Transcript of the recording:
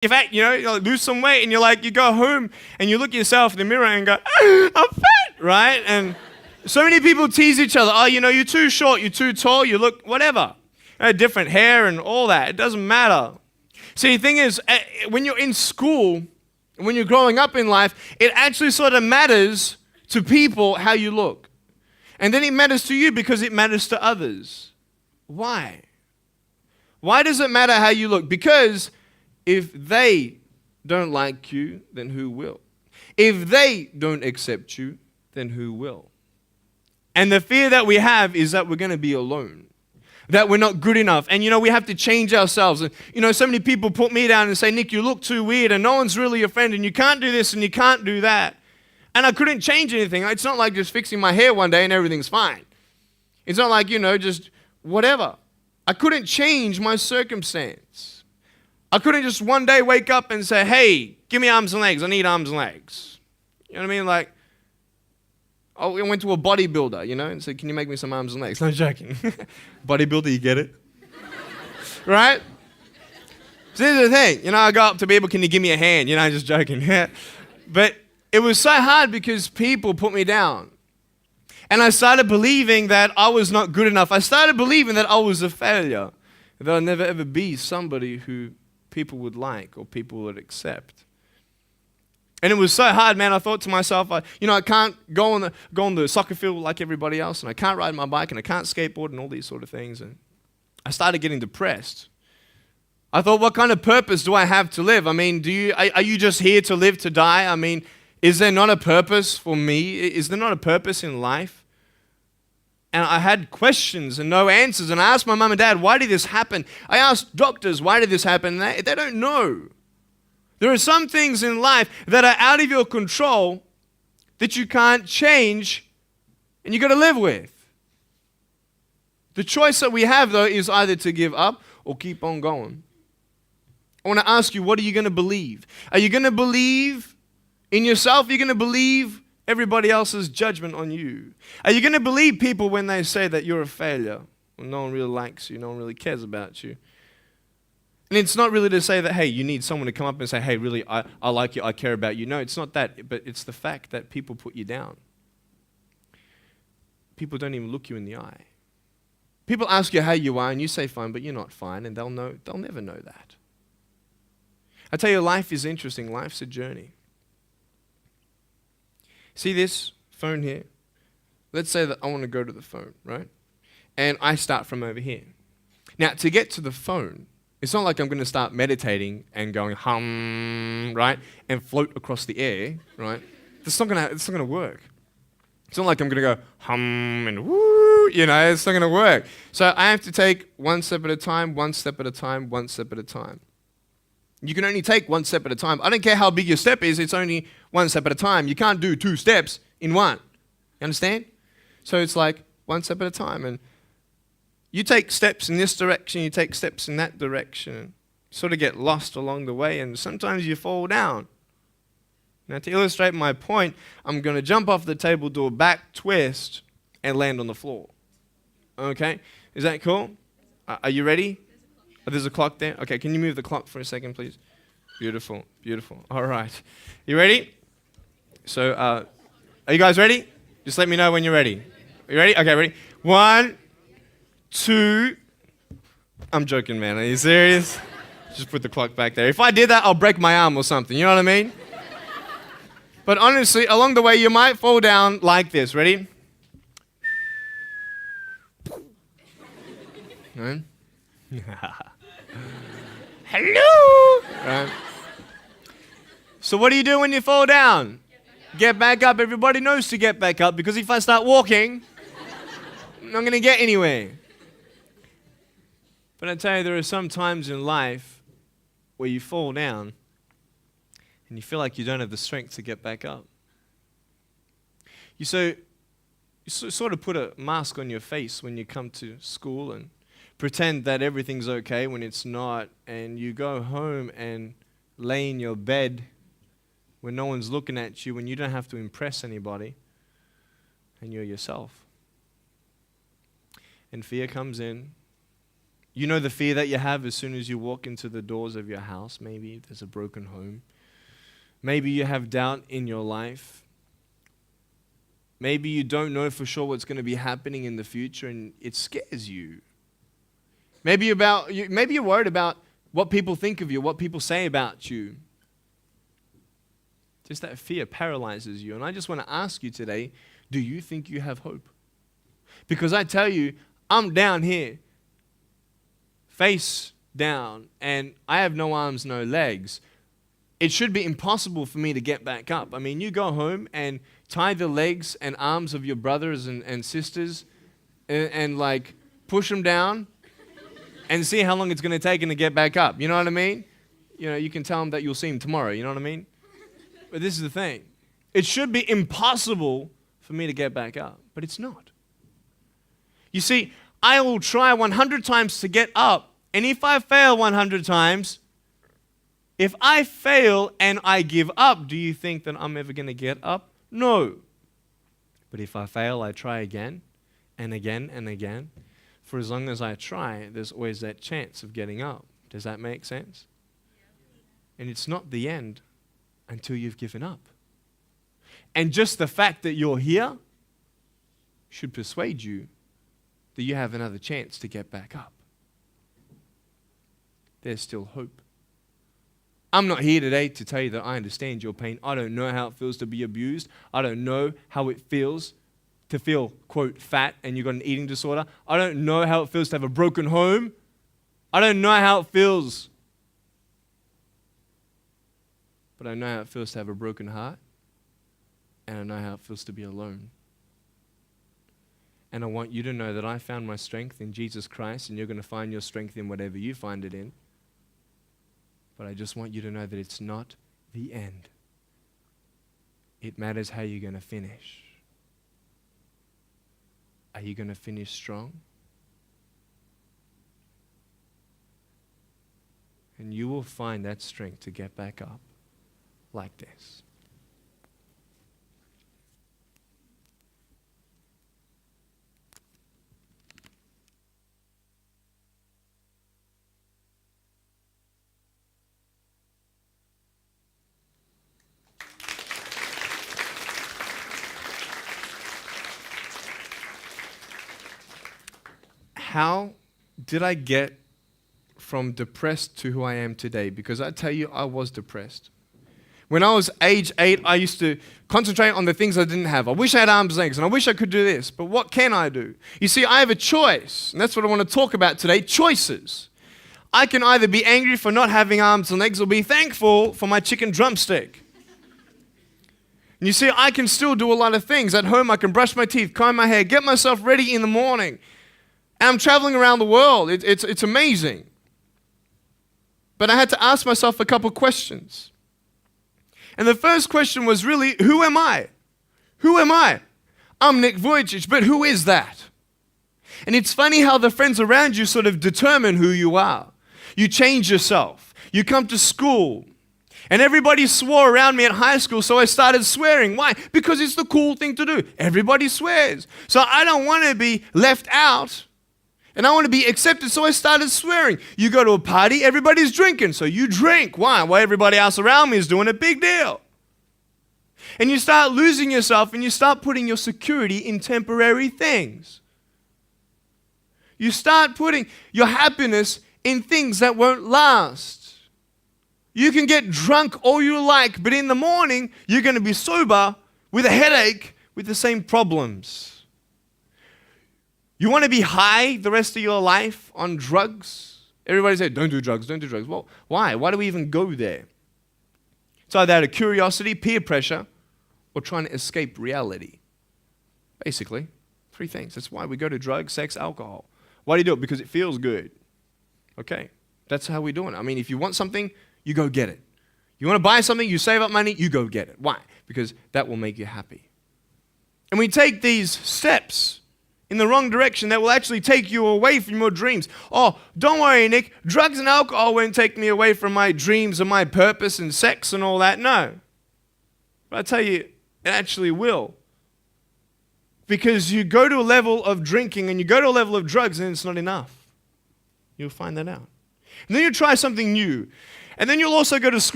you're fat, you like, lose some weight, and you go home and you look at yourself in the mirror and go, I'm fat, right? And so many people tease each other. Oh, you're too short, you're too tall, you look whatever. Different hair and all that. It doesn't matter. See, the thing is, when you're in school, when you're growing up in life, it actually sort of matters to people how you look. And then it matters to you because it matters to others. Why? Why does it matter how you look? Because if they don't like you, then who will? If they don't accept you, then who will? And the fear that we have is that we're going to be alone, that we're not good enough. And, we have to change ourselves. And, so many people put me down and say, Nick, you look too weird and no one's really your friend and you can't do this and you can't do that. And I couldn't change anything. It's not like just fixing my hair one day and everything's fine. It's not like, just whatever. I couldn't change my circumstance. I couldn't just one day wake up and say, hey, give me arms and legs. I need arms and legs. You know what I mean? Like, I went to a bodybuilder, and said, can you make me some arms and legs? No, I'm joking. Bodybuilder, you get it? Right? So this is the thing. I go up to people, can you give me a hand? I'm just joking. But it was so hard because people put me down. And I started believing that I was not good enough. I started believing that I was a failure. That I'd never ever be somebody who people would like or people would accept. And it was so hard, man. I thought to myself, I can't go on the soccer field like everybody else, and I can't ride my bike, and I can't skateboard, and all these sort of things. And I started getting depressed. I thought, what kind of purpose do I have to live? I mean, are you just here to live to die? I mean, is there not a purpose for me? Is there not a purpose in life? And I had questions and no answers. And I asked my mum and dad, why did this happen? I asked doctors, why did this happen? And they don't know. There are some things in life that are out of your control that you can't change and you got to live with. The choice that we have, though, is either to give up or keep on going. I want to ask you, what are you going to believe? Are you going to believe in yourself? Are you going to believe everybody else's judgment on you? Are you going to believe people when they say that you're a failure, when no one really likes you, no one really cares about you? And it's not really to say that, hey, you need someone to come up and say, hey, really, I like you, I care about you. No, it's not that, but it's the fact that people put you down. People don't even look you in the eye. People ask you how you are, and you say fine, but you're not fine, and they'll never know that. I tell you, life is interesting. Life's a journey. See this phone here? Let's say that I want to go to the phone, right? And I start from over here. Now, to get to the phone, it's not like I'm going to start meditating and going hum, right? And float across the air, right? It's not going to work. It's not like I'm going to go hum and woo, it's not going to work. So I have to take one step at a time, one step at a time, one step at a time. You can only take one step at a time. I don't care how big your step is, it's only one step at a time. You can't do 2 steps in one. You understand? So it's like one step at a time. And you take steps in this direction, you take steps in that direction. You sort of get lost along the way, and sometimes you fall down. Now, to illustrate my point, I'm going to jump off the table, do a back twist, and land on the floor. Okay? Is that cool? Are you ready? Oh, there's a clock there? Okay, can you move the clock for a second, please? Beautiful, beautiful. All right. You ready? So, are you guys ready? Just let me know when you're ready. Are you ready? Okay, ready? 1, 2. I'm joking, man. Are you serious? Just put the clock back there. If I did that, I'll break my arm or something. You know what I mean? But honestly, along the way, you might fall down like this. Ready? Right? Hello! Right. So what do you do when you fall down? Get back up. Everybody knows to get back up, because if I start walking, I'm not going to get anywhere. But I tell you, there are some times in life where you fall down and you feel like you don't have the strength to get back up. You sort of put a mask on your face when you come to school and pretend that everything's okay when it's not, and you go home and lay in your bed when no one's looking at you, when you don't have to impress anybody, and you're yourself. And fear comes in, You know the fear that you have as soon as you walk into the doors of your house. Maybe there's a broken home. Maybe you have doubt in your life. Maybe you don't know for sure what's going to be happening in the future and it scares you. Maybe you're worried about what people think of you, what people say about you. Just that fear paralyzes you. And I just want to ask you today, do you think you have hope? Because I tell you, I'm down here, face down, and I have no arms, no legs. It should be impossible for me to get back up. I mean, you go home and tie the legs and arms of your brothers and sisters and like push them down and see how long it's going to take them to get back up. You know what I mean? You know, you can tell them that you'll see them tomorrow. You know what I mean? But this is the thing. It should be impossible for me to get back up, but it's not. You see, I will try 100 times to get up, and if I fail 100 times, if I fail and I give up, do you think that I'm ever going to get up? No. But if I fail, I try again and again and again. For as long as I try, there's always that chance of getting up. Does that make sense? And it's not the end until you've given up. And just the fact that you're here should persuade you that you have another chance to get back up. There's still hope. I'm not here today to tell you that I understand your pain. I don't know how it feels to be abused. I don't know how it feels to feel, quote, fat and you've got an eating disorder. I don't know how it feels to have a broken home. I don't know how it feels. But I know how it feels to have a broken heart. And I know how it feels to be alone. And I want you to know that I found my strength in Jesus Christ, and you're going to find your strength in whatever you find it in. But I just want you to know that it's not the end. It matters how you're going to finish. Are you going to finish strong? And you will find that strength to get back up like this. How did I get from depressed to who I am today? Because I tell you, I was depressed. When I was age 8, I used to concentrate on the things I didn't have. I wish I had arms and legs, and I wish I could do this, but what can I do? You see, I have a choice, and that's what I want to talk about today, choices. I can either be angry for not having arms and legs or be thankful for my chicken drumstick. And you see, I can still do a lot of things. At home, I can brush my teeth, comb my hair, get myself ready in the morning. And I'm traveling around the world. It's amazing. But I had to ask myself a couple questions. And the first question was really, who am I? Who am I? I'm Nick Vujicic, but who is that? And it's funny how the friends around you sort of determine who you are. You change yourself. You come to school. And everybody swore around me at high school, so I started swearing. Why? Because it's the cool thing to do. Everybody swears. So I don't want to be left out. And I want to be accepted, so I started swearing. You go to a party, everybody's drinking, so you drink. Why? Well, everybody else around me is doing a big deal. And you start losing yourself, and you start putting your security in temporary things. You start putting your happiness in things that won't last. You can get drunk all you like, but in the morning, you're going to be sober with a headache with the same problems. You want to be high the rest of your life on drugs? Everybody said, don't do drugs, don't do drugs. Well, why? Why do we even go there? It's either out of curiosity, peer pressure, or trying to escape reality. Basically, 3 things. That's why we go to drugs, sex, alcohol. Why do you do it? Because it feels good. Okay, that's how we're doing it. I mean, if you want something, you go get it. You want to buy something, you save up money, you go get it. Why? Because that will make you happy. And we take these steps in the wrong direction that will actually take you away from your dreams. Oh, don't worry, Nick. Drugs and alcohol won't take me away from my dreams and my purpose and sex and all that. No. But I tell you, it actually will. Because you go to a level of drinking and you go to a level of drugs and it's not enough. You'll find that out. And then you try something new. And then you'll also go to school